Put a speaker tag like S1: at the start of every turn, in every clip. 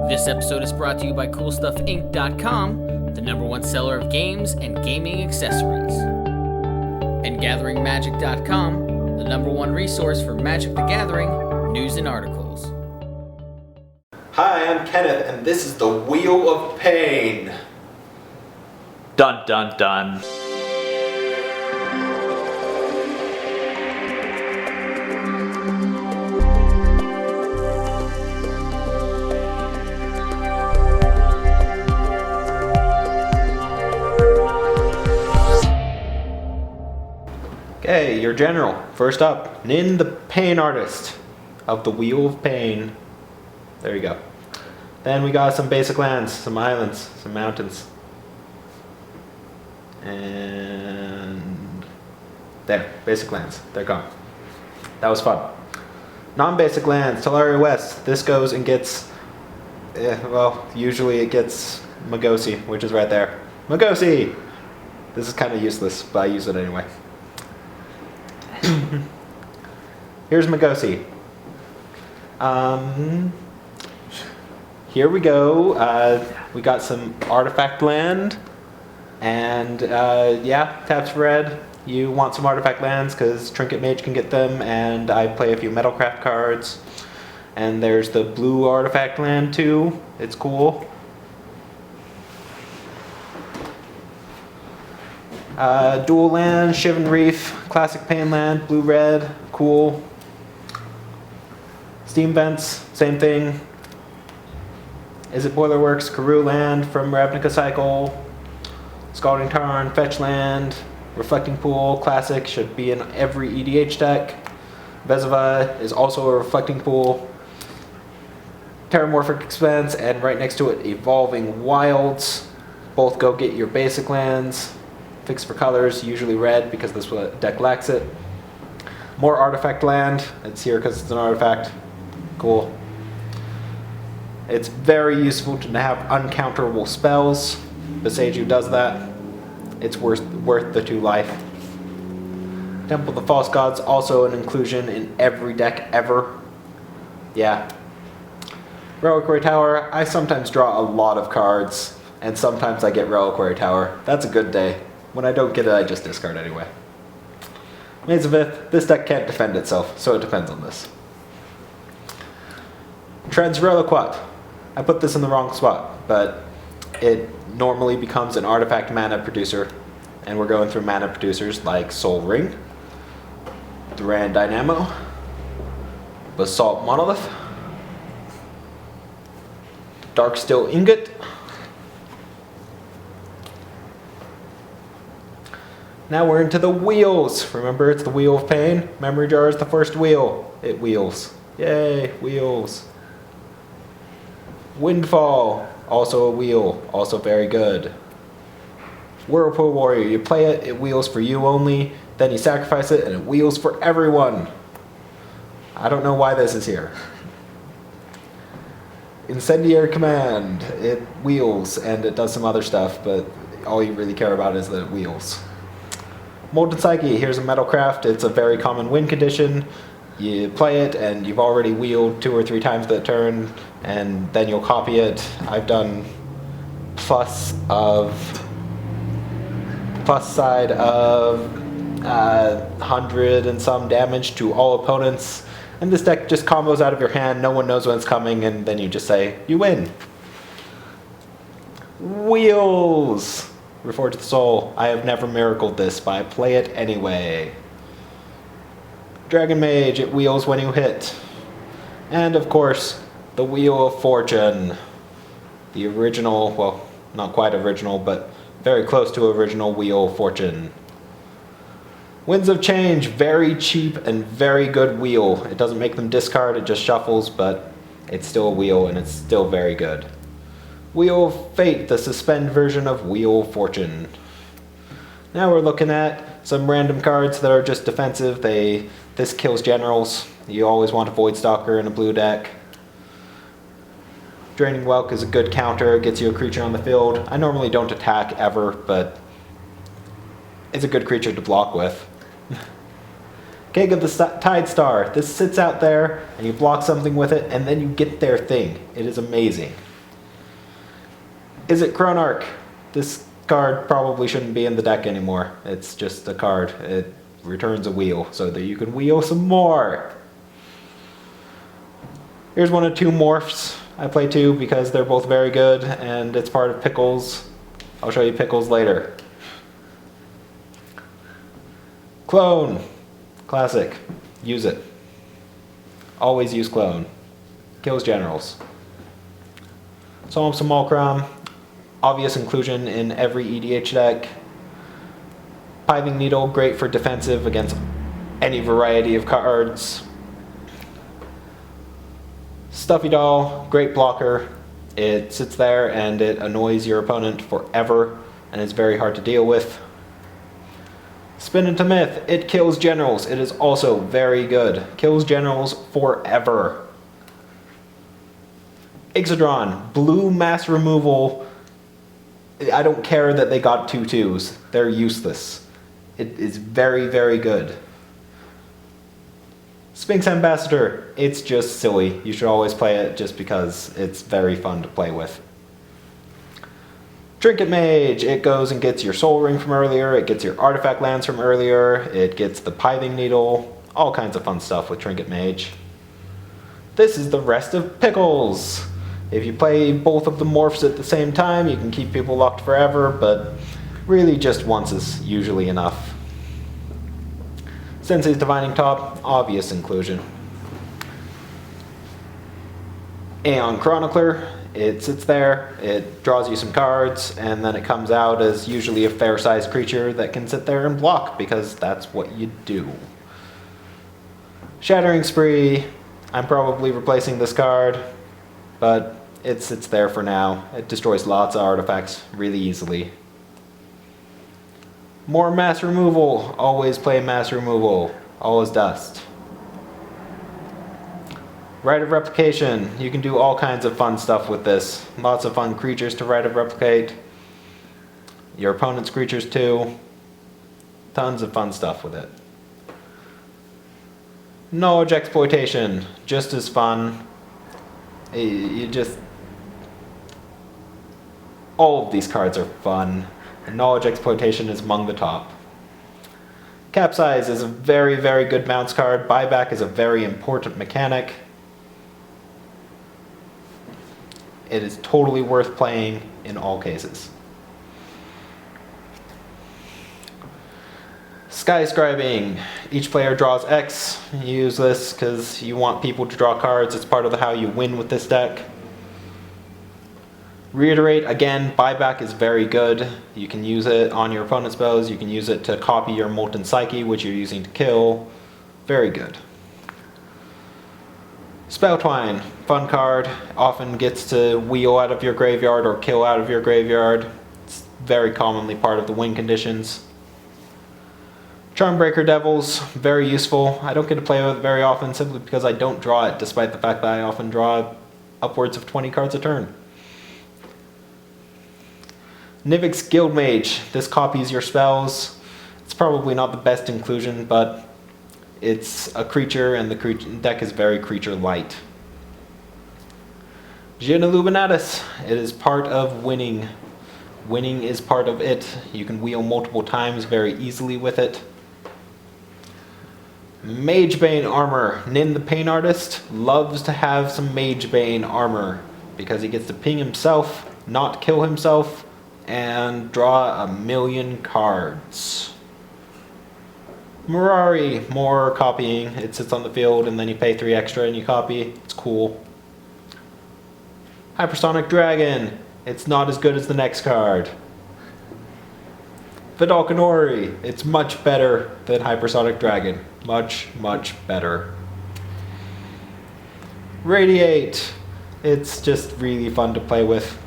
S1: This episode is brought to you by CoolStuffInc.com, the #1 seller of games and gaming accessories. And GatheringMagic.com, the #1 resource for Magic the Gathering news and articles.
S2: Hi, I'm Kenneth, and this is the Wheel of Pain.
S3: Dun dun dun.
S2: Okay, your general. First up, Nin the Pain Artist of the Wheel of Pain. There you go. Then we got some basic lands, some islands, some mountains. And there, basic lands. They're gone. That was fun. Non-basic lands, Tolaria West. This goes and gets, usually it gets Magosi, which is right there. Magosi! This is kind of useless, but I use it anyway. Here's Magosi. Here we go. We got some artifact land. And taps for red. You want some artifact lands because Trinket Mage can get them. And I play a few Metalcraft cards. And there's the blue artifact land too. It's cool. Dual land, Shivan Reef, classic pain land, blue-red, cool. Steam Vents, same thing. Izzet Boilerworks, Karoo land from Ravnica Cycle. Scalding Tarn, fetch land. Reflecting Pool, classic, should be in every EDH deck. Vesuva is also a Reflecting Pool. Terramorphic Expanse, and right next to it, Evolving Wilds. Both go get your basic lands. Fix for colors, usually red because this deck lacks it. More artifact land. It's here because it's an artifact. Cool. It's very useful to have uncounterable spells. Boseiju does that. It's worth the 2 life. Temple of the False Gods, also an inclusion in every deck ever. Yeah. Reliquary Tower, I sometimes draw a lot of cards, and sometimes I get Reliquary Tower. That's a good day. When I don't get it, I just discard anyway. Mizzium, this deck can't defend itself, so it depends on this. Transreliquat. I put this in the wrong spot, but it normally becomes an artifact mana producer, and we're going through mana producers like Soul Ring, Thran Dynamo, Basalt Monolith, Darksteel Ingot, now we're into the wheels. Remember, it's the Wheel of Pain. Memory Jar is the first wheel. It wheels. Yay, wheels. Windfall, also a wheel, also very good. Whirlpool Warrior, you play it, it wheels for you only, then you sacrifice it, and it wheels for everyone. I don't know why this is here. Incendiary Command, it wheels, and it does some other stuff, but all you really care about is that it wheels. Molten Psyche, here's a Metalcraft. It's a very common win condition. You play it and you've already wheeled 2 or 3 times that turn, and then you'll copy it. I've done plus side of 100 and some damage to all opponents. And this deck just combos out of your hand, no one knows when it's coming, and then you just say, you win. Wheels! Reforge the Soul. I have never miracled this, but I play it anyway. Dragon Mage, it wheels when you hit. And of course, the Wheel of Fortune. The original, well, not quite original, but very close to original Wheel of Fortune. Winds of Change, very cheap and very good wheel. It doesn't make them discard, it just shuffles, but it's still a wheel and it's still very good. Wheel of Fate, the suspend version of Wheel of Fortune. Now we're looking at some random cards that are just defensive. This kills generals. You always want a Void Stalker in a blue deck. Draining Whelk is a good counter, gets you a creature on the field. I normally don't attack ever, but it's a good creature to block with. Keg of the Tide Star. This sits out there, and you block something with it, and then you get their thing. It is amazing. Izzet Chronarch. This card probably shouldn't be in the deck anymore. It's just a card. It returns a wheel so that you can wheel some more. Here's one of two morphs. I play two because they're both very good and it's part of Pickles. I'll show you Pickles later. Clone. Classic. Use it. Always use Clone. Kills generals. Solemn Simulacrum. Obvious inclusion in every EDH deck. Pithing Needle, great for defensive against any variety of cards. Stuffy Doll, great blocker. It sits there and it annoys your opponent forever and is very hard to deal with. Spin into Myth, it kills generals. It is also very good. Kills generals forever. Ixodron, blue mass removal. I don't care that they got 2/2s. They're useless. It is very, very good. Sphinx Ambassador, it's just silly. You should always play it just because it's very fun to play with. Trinket Mage, it goes and gets your Soul Ring from earlier, it gets your artifact lands from earlier, it gets the Pithing Needle, all kinds of fun stuff with Trinket Mage. This is the rest of Pickles. If you play both of the morphs at the same time, you can keep people locked forever, but really just once is usually enough. Sensei's Divining Top, obvious inclusion. Aeon Chronicler, it sits there, it draws you some cards, and then it comes out as usually a fair-sized creature that can sit there and block, because that's what you do. Shattering Spree, I'm probably replacing this card, but it sits there for now. It destroys lots of artifacts really easily. More mass removal. Always play mass removal. Always dust. Rite of Replication. You can do all kinds of fun stuff with this. Lots of fun creatures to Rite of Replicate. Your opponent's creatures too. Tons of fun stuff with it. Knowledge Exploitation. Just as fun. You just... all of these cards are fun. And Knowledge Exploitation is among the top. Capsize is a very, very good bounce card. Buyback is a very important mechanic. It is totally worth playing in all cases. Skyscribing. Each player draws X. You use this because you want people to draw cards. It's part of how you win with this deck. Reiterate, again, buyback is very good. You can use it on your opponent's spells. You can use it to copy your Molten Psyche, which you're using to kill. Very good. Spelltwine, fun card. Often gets to wheel out of your graveyard or kill out of your graveyard. It's very commonly part of the win conditions. Charmbreaker Devils, very useful. I don't get to play with it very often simply because I don't draw it, despite the fact that I often draw upwards of 20 cards a turn. Nivix Guildmage, this copies your spells. It's probably not the best inclusion, but it's a creature and the deck is very creature light. Jin Illuminatus, it is part of winning. Winning is part of it. You can wheel multiple times very easily with it. Magebane Armor, Nin the Pain Artist loves to have some Magebane armor because he gets to ping himself, not kill himself, and draw 1,000,000 cards. Mirari, more copying. It sits on the field and then you pay 3 extra and you copy. It's cool. Hypersonic Dragon. It's not as good as the next card. Vidalcanori. It's much better than Hypersonic Dragon. Much, much better. Radiate. It's just really fun to play with.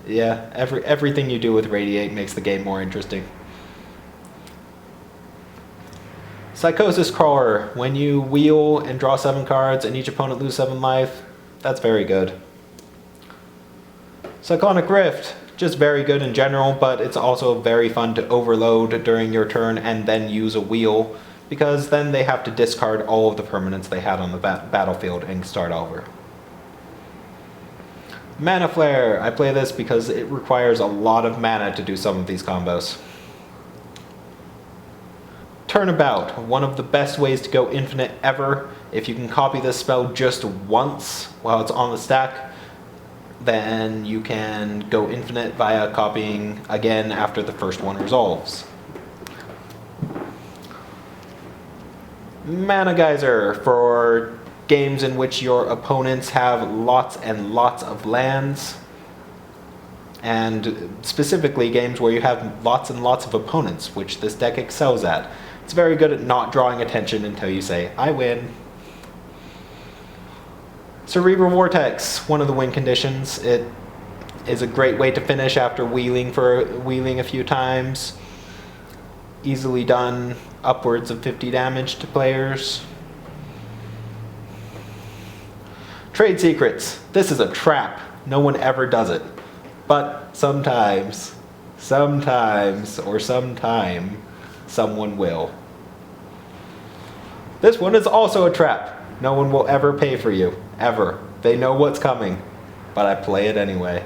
S2: Yeah, everything you do with Radiate makes the game more interesting. Psychosis Crawler. When you wheel and draw 7 cards and each opponent loses 7 life, that's very good. Cyclonic Rift. Just very good in general, but it's also very fun to overload during your turn and then use a wheel, because then they have to discard all of the permanents they had on the battlefield and start over. Mana Flare. I play this because it requires a lot of mana to do some of these combos. Turnabout. One of the best ways to go infinite ever. If you can copy this spell just once while it's on the stack, then you can go infinite via copying again after the first one resolves. Mana Geyser, for games in which your opponents have lots and lots of lands, and specifically games where you have lots and lots of opponents, which this deck excels at. It's very good at not drawing attention until you say, I win. Cerebral Vortex, one of the win conditions. It is a great way to finish after wheeling a few times. Easily done, upwards of 50 damage to players. Trade Secrets. This is a trap. No one ever does it. But sometimes, or sometime, someone will. This one is also a trap. No one will ever pay for you. Ever. They know what's coming. But I play it anyway.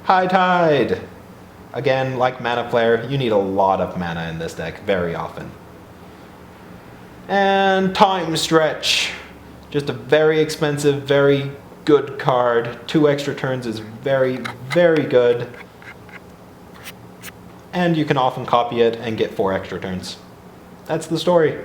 S2: High Tide. Again, like Mana Flare, you need a lot of mana in this deck very often. And Time Stretch. Just a very expensive, very good card. 2 extra turns is very, very good. And you can often copy it and get 4 extra turns. That's the story.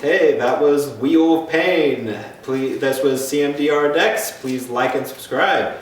S2: Hey, that was Wheel of Pain. This was CMDR Decks. Please like and subscribe.